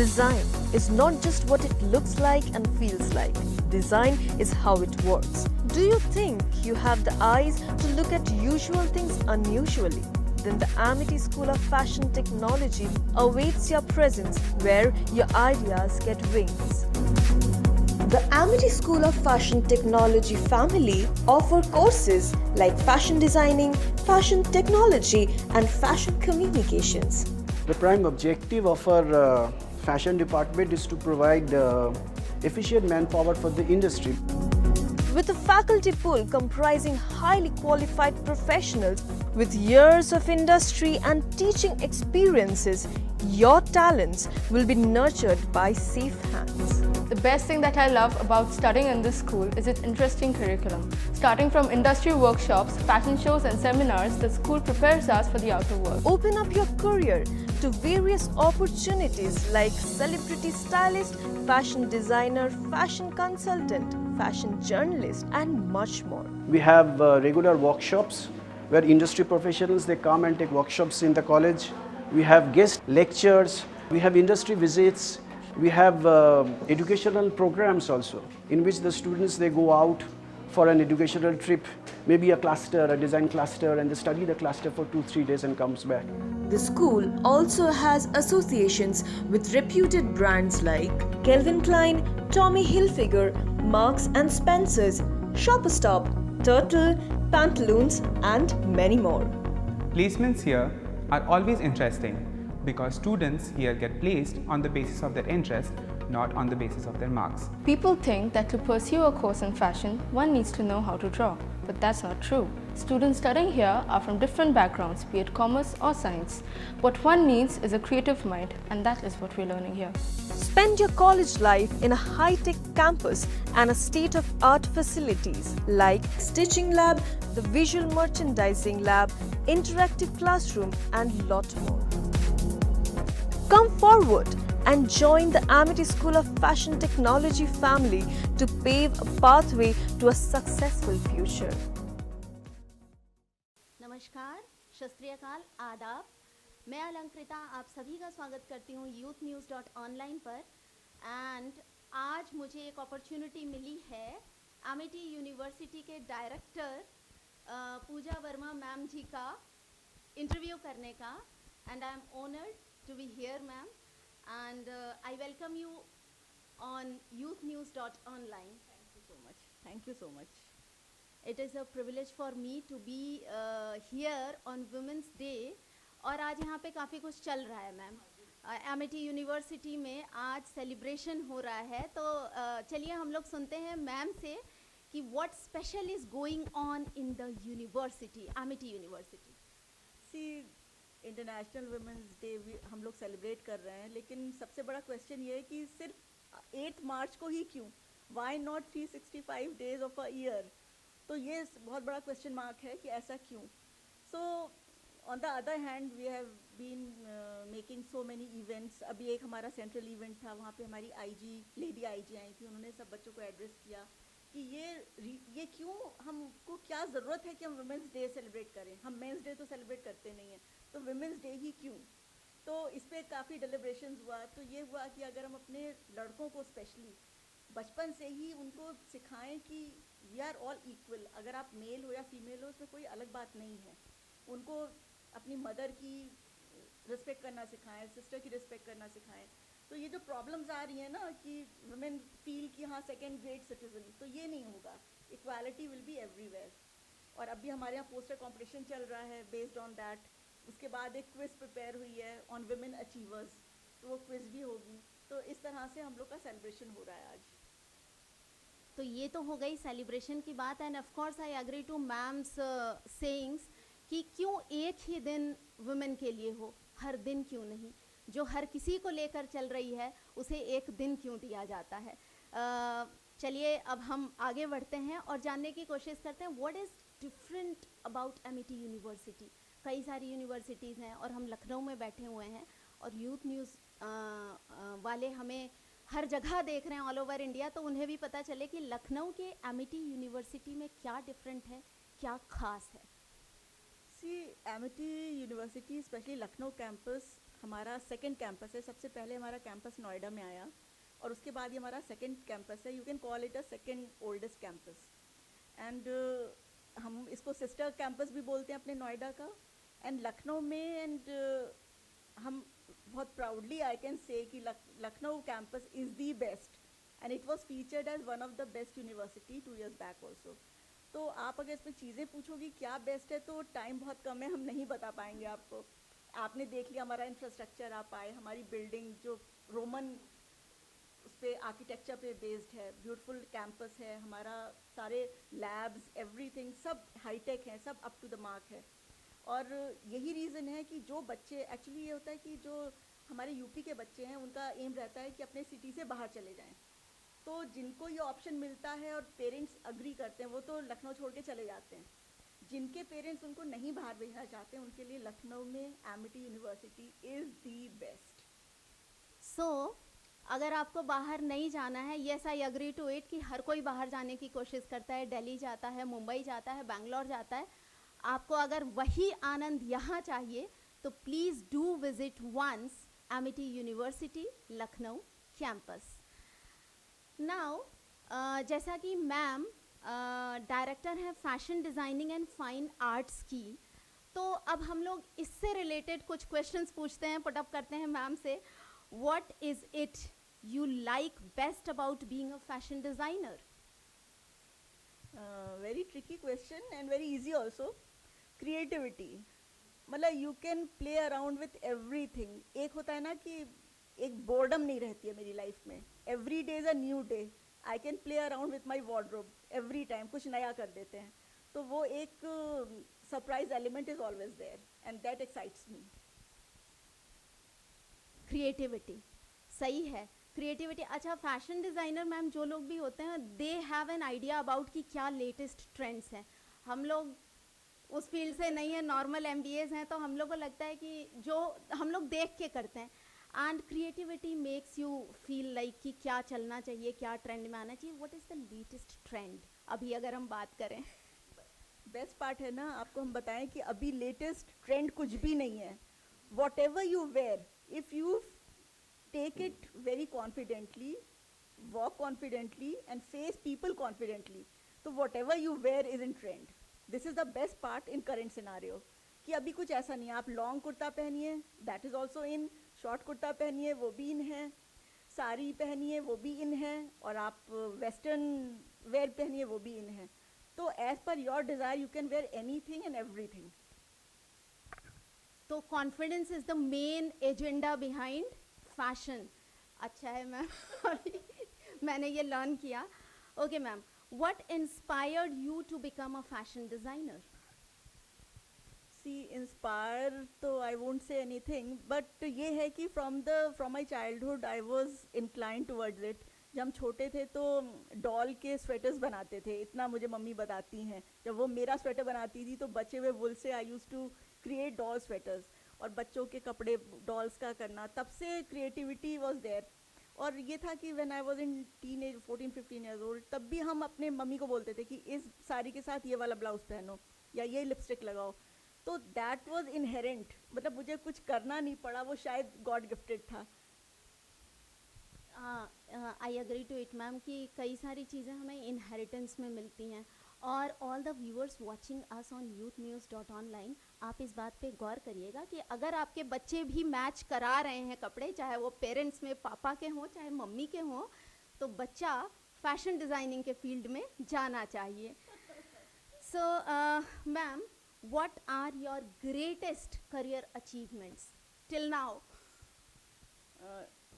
Design is not just what it looks like and feels like. Design is how it works. Do you think you have the eyes to look at usual things unusually? Then the Amity School of Fashion Technology awaits your presence where your ideas get wings. The Amity School of Fashion Technology family offer courses like fashion designing, fashion technology and fashion communications. The prime objective of our fashion department is to provide efficient manpower for the industry. With a faculty pool comprising highly qualified professionals with years of industry and teaching experiences, your talents will be nurtured by safe hands. The best thing that I love about studying in this school is its interesting curriculum. Starting from industry workshops, fashion shows and seminars, the school prepares us for the outer world. Open up your career to various opportunities like celebrity stylist, fashion designer, fashion consultant, fashion journalist and much more. We have regular workshops where industry professionals, they come and take workshops in the college. We have guest lectures, we have industry visits, we have educational programs also in which the students, they go out for an educational trip, maybe a cluster, a design cluster, and they study the cluster for 2-3 days and comes back. The school also has associations with reputed brands like Calvin Klein, Tommy Hilfiger, Marks and Spencer's, Shopper Stop, Turtle, Pantaloons and many more. Placements here are always interesting because students here get placed on the basis of their interest, not on the basis of their marks. People think that to pursue a course in fashion, one needs to know how to draw. But that's not true. Students studying here are from different backgrounds, be it commerce or science. What one needs is a creative mind, and that is what we're learning here. Spend your college life in a high-tech campus and a state-of-art facilities like Stitching Lab, the Visual Merchandising Lab, Interactive Classroom and lot more. Come forward and join the Amity School of Fashion Technology family to pave a pathway to a successful future. नमस्कार, शस्त्रीयकाल, आदाब। मैं अलंकृता आप सभी का स्वागत करती हूँ youthnews.online पर। एंड आज मुझे एक अपॉर्चुनिटी मिली है एमिटी यूनिवर्सिटी के डायरेक्टर पूजा वर्मा मैम जी का इंटरव्यू करने का। And I am honoured to be here, ma'am, and I welcome you on youthnews.online. Thank you so much. Thank you so much. It is a privilege for me to be here on Women's Day. और आज यहाँ पे काफ़ी कुछ चल रहा है ma'am. Amity university में आज सेलिब्रेशन हो रहा है, तो चलिए हम लोग सुनते हैं मैम से कि what special is going on in the university, Amity university. सी इंटरनेशनल वुमेंस डे हम लोग सेलिब्रेट कर रहे हैं, लेकिन सबसे बड़ा क्वेश्चन ये है कि सिर्फ 8 मार्च को ही क्यों, why not 365 days of a year. तो ये बहुत बड़ा क्वेश्चन मार्क है कि ऐसा क्यों। So on the other hand we have been making so many events. अभी एक हमारा सेंट्रल इवेंट था, वहाँ पे हमारी आईजी, लेडी आईजी आई थी, उन्होंने सब बच्चों को एड्रेस किया कि ये क्यों, हमको क्या ज़रूरत है कि हम वुमेंस डे सेलिब्रेट करें, हम मेंस डे तो सेलिब्रेट करते नहीं हैं, तो वुमेंस डे ही क्यों। तो इस पर काफ़ी डिलिब्रेशंस हुआ। तो ये हुआ कि अगर हम अपने लड़कों को स्पेशली बचपन से ही उनको सिखाएं कि वी आर ऑल इक्वल, अगर आप मेल हो या फीमेल हो उसमें कोई अलग बात नहीं है, उनको अपनी मदर की रिस्पेक्ट करना सिखाएं, सिस्टर की रिस्पेक्ट करना सिखाएं। तो ये जो प्रॉब्लम्स आ रही हैं ना कि वुमेन फील कि हाँ सेकेंड ग्रेड सिटीजन, तो ये नहीं होगा। Equality will be everywhere. और अभी हमारे यहाँ पोस्टर कॉम्पिटिशन चल रहा है बेस्ड ऑन दैट। उसके बाद एक क्विज़ प्रिपेयर हुई है ऑन वुमेन अचीवर्स, तो वो क्विज़ भी होगी। तो इस तरह से हम लोग का सेलिब्रेशन हो रहा है आज। तो ये तो हो गई सेलिब्रेशन की बात। And of course I agree to ma'am's sayings कि क्यों एक ही दिन वुमेन के लिए हो, हर दिन क्यों नहीं। जो हर किसी को लेकर चल रही है उसे एक दिन क्यों दिया जाता है। चलिए अब हम आगे बढ़ते हैं और जानने की कोशिश करते हैं what is different about Amity university. कई सारी यूनिवर्सिटीज़ हैं और हम लखनऊ में बैठे हुए हैं और यूथ न्यूज़ वाले हमें हर जगह देख रहे हैं ऑल ओवर इंडिया, तो उन्हें भी पता चले कि लखनऊ के एमिटी यूनिवर्सिटी में क्या डिफरेंट है, क्या खास है। See Amity University specially Lucknow campus हमारा सेकंड कैंपस है. सबसे पहले हमारा कैंपस नोएडा में आया और उसके बाद ये हमारा सेकंड कैंपस है. You can call it a second oldest campus. And हम इसको सिस्टर कैंपस भी बोलते हैं अपने नोएडा का. एंड लखनऊ में हम बहुत प्राउडली आई कैन से कि Lucknow campus is the best and it was featured as one of the best university 2 years back also. तो आप अगर इसमें चीज़ें पूछोगी क्या बेस्ट है तो टाइम बहुत कम है, हम नहीं बता पाएंगे आपको. आपने देख लिया हमारा इंफ्रास्ट्रक्चर, आप आए, हमारी बिल्डिंग जो रोमन उस पर आर्किटेक्चर पे बेस्ड है, ब्यूटीफुल कैंपस है हमारा, सारे लैब्स एवरीथिंग सब हाईटेक हैं, सब अप टू द मार्क है. और यही रीज़न है कि जो बच्चे एक्चुअली ये होता है कि जो हमारे यूपी के बच्चे हैं उनका एम रहता है कि अपने सिटी से बाहर चले जाएं. तो जिनको ये ऑप्शन मिलता है और पेरेंट्स अग्री करते हैं वो तो लखनऊ छोड़ के चले जाते हैं. जिनके पेरेंट्स उनको नहीं बाहर भेजना चाहते हैं उनके लिए लखनऊ में Amity University is the best. So अगर आपको बाहर नहीं जाना है, yes I agree to it कि हर कोई बाहर जाने की कोशिश करता है, दिल्ली जाता है, मुंबई जाता है, बैंगलोर जाता है. आपको अगर वही आनंद यहाँ चाहिए तो please do visit once Amity university Lucknow campus. Now जैसा कि मैम डायरेक्टर हैं fashion designing and fine arts की, तो अब हम लोग इससे रिलेटेड कुछ क्वेश्चंस पूछते हैं, पुटअप करते हैं मैम से. What is it you like best about being a fashion designer? Very tricky question and very easy also. Creativity, मतलब you can play around with everything. एक होता है ना कि एक बोर्डम नहीं रहती है मेरी लाइफ में. Every day is a new day. I can play around with my wardrobe every time, कुछ नया कर देते हैं. तो वो एक surprise element is always there and that excites me. Creativity सही है, क्रिएटिविटी. अच्छा, फैशन डिज़ाइनर मैम जो लोग भी होते हैं they have an idea about कि क्या लेटेस्ट ट्रेंड्स हैं. हम लोग उस फील्ड से नहीं है, नॉर्मल MBAs हैं, तो हम लोग को लगता है कि जो हम लोग देख के करते हैं. And creativity makes you feel like कि क्या चलना चाहिए, क्या ट्रेंड में आना चाहिए. What is the latest trend अभी अगर हम बात करें? बेस्ट पार्ट है ना, आपको हम बताएं कि अभी लेटेस्ट ट्रेंड कुछ भी नहीं है. Whatever you wear, if you take it very confidently, walk confidently and face people confidently, तो whatever you wear is in trend. This is the best part in current scenario कि अभी कुछ ऐसा नहीं है. आप long kurta पहनिए, that is also in. Short kurta पहनिए, वो भी इन है. साड़ी पहनिए, वो भी इन है. और आप वेस्टर्न वेयर पहनिए, वो भी इन है. तो as per your desire you can wear anything and everything. तो confidence is the main agenda behind fashion. अच्छा है मैम, मैंने ये लर्न किया. Okay ma'am, what inspired you to become a fashion designer? See, inspire तो I won't say anything, but ये है कि from my childhood I was incline towards it. जब हम छोटे थे तो डॉल के स्वेटर्स बनाते थे, इतना मुझे मम्मी बताती हैं. जब वो मेरा स्वेटर बनाती थी तो बचे हुए वुल से I use to create doll sweaters. और बच्चों के कपड़े डॉल्स का करना, तब से क्रिएटिविटी वॉज देयर. और ये था कि when I was in teenage 14-15 years old, तब भी हम अपने मम्मी को बोलते थे कि इस साड़ी के साथ ये वाला ब्लाउज पहनो या ये लिपस्टिक लगाओ. तो दैट वाज इनहेरेंट, मतलब मुझे कुछ करना नहीं पड़ा, वो शायद गॉड गिफ्टेड था. I agree to it ma'am कि कई सारी चीज़ें हमें इनहेरिटेंस में मिलती हैं. और all the viewers watching us on youthnews.online, आप इस बात पे गौर करिएगा कि अगर आपके बच्चे भी मैच करा रहे हैं कपड़े, चाहे वो पेरेंट्स में पापा के हों चाहे मम्मी के हों, तो बच्चा फैशन डिज़ाइनिंग के फील्ड में जाना चाहिए. So ma'am, what are your greatest career achievements till now?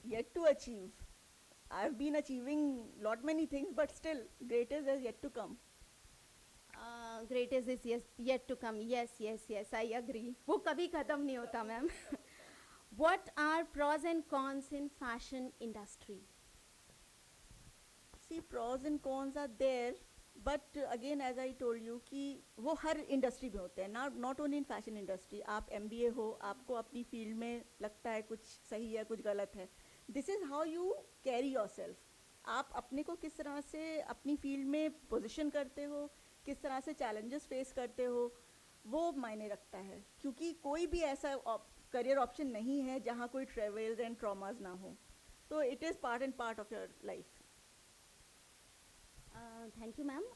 Yet to achieve. I've been achieving lot many things, but still greatest is yet to come. Greatest is yet to come. Yes, I agree. वो कभी ख़त्म नहीं होता ma'am. What are pros and cons in fashion industry? See, pros and cons are there, but again as I told you कि वो हर industry में होते हैं, not only in fashion industry. आप MBA हो, आपको अपनी फील्ड में लगता है कुछ सही है कुछ गलत है. This is how you carry yourself. आप अपने को किस तरह से अपनी फील्ड में पोजीशन करते हो, किस तरह से चैलेंजेस फेस करते हो, वो मायने रखता है. क्योंकि कोई भी ऐसा करियर ऑप्शन नहीं है जहाँ कोई ट्रेवल्स एंड ट्रॉमास ना हो. तो it is part and part of your life. Thank you, ma'am.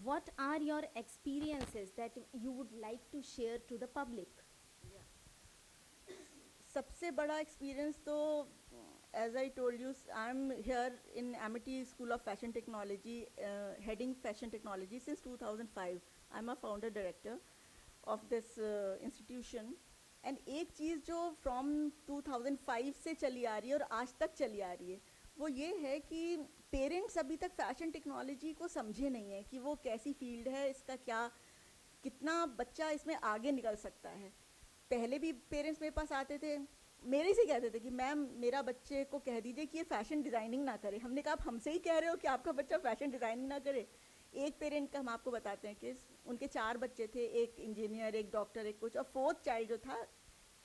What are your experiences that you would like to share to the public? सबसे बड़ा एक्सपीरियंस तो as I told you, I am here in Amity school of fashion technology, heading fashion technology since 2005. I am a founder director of this institution. And एक चीज़ जो from 2005 से चली आ रही है और आज तक चली आ रही है, वो ये है कि पेरेंट्स अभी तक फैशन टेक्नोलॉजी को समझे नहीं है कि वो कैसी फील्ड है, इसका क्या, कितना बच्चा इसमें आगे निकल सकता है. पहले भी पेरेंट्स मेरे पास आते थे, मेरे से कहते थे कि मैम मेरा बच्चे को कह दीजिए कि ये फैशन डिज़ाइनिंग ना करे. हमने कहा आप हमसे ही कह रहे हो कि आपका बच्चा फैशन डिज़ाइनिंग ना करे. एक पेरेंट का हम आपको बताते हैं कि उनके 4 बच्चे थे, एक इंजीनियर, एक डॉक्टर, एक कुछ, और 4th चाइल्ड जो था,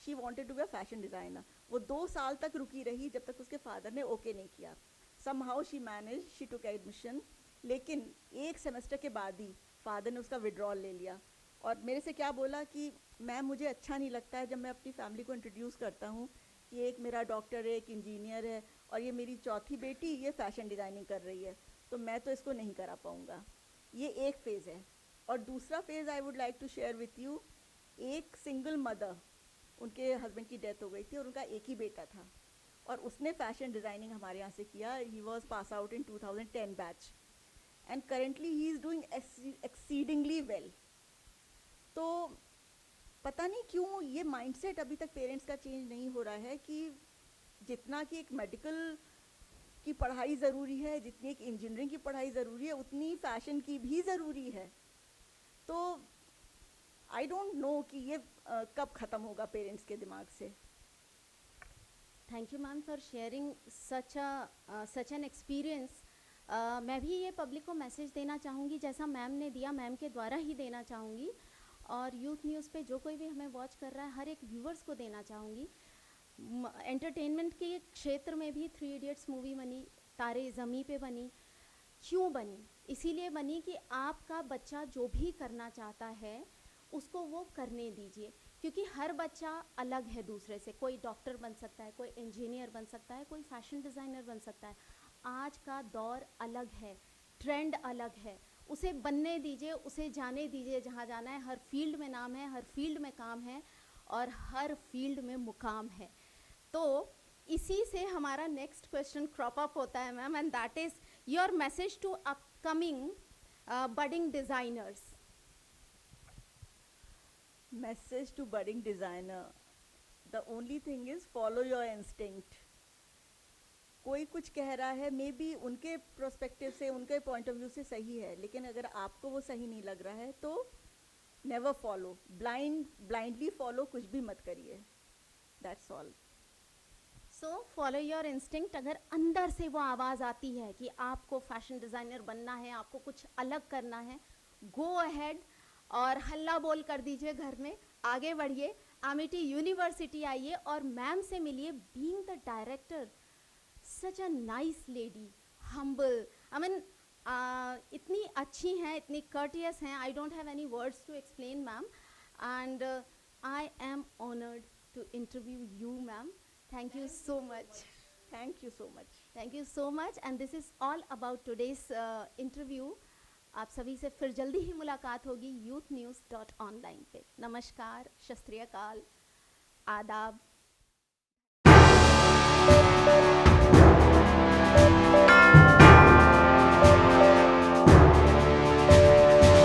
she wanted to be a fashion designer. वो 2 साल तक रुकी रही जब तक उसके फादर ने ओके नहीं किया. Somehow she manage, she took admission. लेकिन एक सेमेस्टर के बाद ही फादर ने उसका विड्रॉल ले लिया और मेरे से क्या बोला कि मैम मुझे अच्छा नहीं लगता है जब मैं अपनी फैमिली को इंट्रोड्यूस करता हूँ कि एक मेरा डॉक्टर है, एक इंजीनियर है, और ये मेरी चौथी बेटी ये फैशन डिज़ाइनिंग कर रही है, तो मैं तो इसको नहीं करा पाऊँगा. ये एक फ़ेज़ है. और दूसरा phase I would like to share with you. एक सिंगल मदर, उनके हस्बैंड की डेथ हो गई थी और उनका एक ही बेटा था, और उसने फैशन डिज़ाइनिंग हमारे यहाँ से किया. He was pass out in 2010 batch and currently he is doing exceedingly well. तो पता नहीं क्यों ये माइंडसेट अभी तक पेरेंट्स का चेंज नहीं हो रहा है कि जितना कि एक मेडिकल की पढ़ाई ज़रूरी है, जितनी एक इंजीनियरिंग की पढ़ाई ज़रूरी है, उतनी फैशन की भी ज़रूरी है. तो आई डोंट नो कि ये कब ख़त्म होगा पेरेंट्स के दिमाग से. Thank you ma'am for sharing such an experience. मैं भी ये पब्लिक को मैसेज देना चाहूँगी जैसा मैम ने दिया, मैम के द्वारा ही देना चाहूँगी, और यूथ न्यूज़ पे जो कोई भी हमें वॉच कर रहा है हर एक व्यूवर्स को देना चाहूँगी. एंटरटेनमेंट के क्षेत्र में भी 3 इडियट्स मूवी बनी, तारे ज़मीं पे बनी. क्यों बनी? इसीलिए बनी कि आपका बच्चा जो भी करना चाहता है उसको वो करने दीजिए, क्योंकि हर बच्चा अलग है दूसरे से. कोई डॉक्टर बन सकता है, कोई इंजीनियर बन सकता है, कोई फैशन डिज़ाइनर बन सकता है. आज का दौर अलग है, ट्रेंड अलग है, उसे बनने दीजिए, उसे जाने दीजिए जहाँ जाना है. हर फील्ड में नाम है, हर फील्ड में काम है और हर फील्ड में मुकाम है. तो इसी से हमारा नेक्स्ट क्वेश्चन क्रॉप अप होता है ma'am, and that is your message to upcoming budding designers. Message to budding designer, the only thing is follow your instinct. कोई कुछ कह रहा है, मे बी उनके प्रोस्पेक्टिव से, उनके पॉइंट ऑफ व्यू से सही है, लेकिन अगर आपको वो सही नहीं लग रहा है तो नेवर फॉलो, ब्लाइंडली फॉलो कुछ भी मत करिए. That's all. So follow your instinct. अगर अंदर से वो आवाज़ आती है कि आपको फैशन डिज़ाइनर बनना है, आपको कुछ अलग करना है, गो अहेड और हल्ला बोल कर दीजिए घर में, आगे बढ़िए, एमिटी यूनिवर्सिटी आइए और मैम से मिलिए. Being the director, such a nice lady, humble, I mean इतनी अच्छी हैं, इतनी कर्टियस हैं. I don't have any words to explain ma'am, and I am honoured to interview you ma'am. Thank you so much. Thank you so much. Thank you so much. And this is all about today's interview. आप सभी से फिर जल्दी ही मुलाकात होगी youthnews.online पे. नमस्कार, शस्त्रीय काल, आदाब.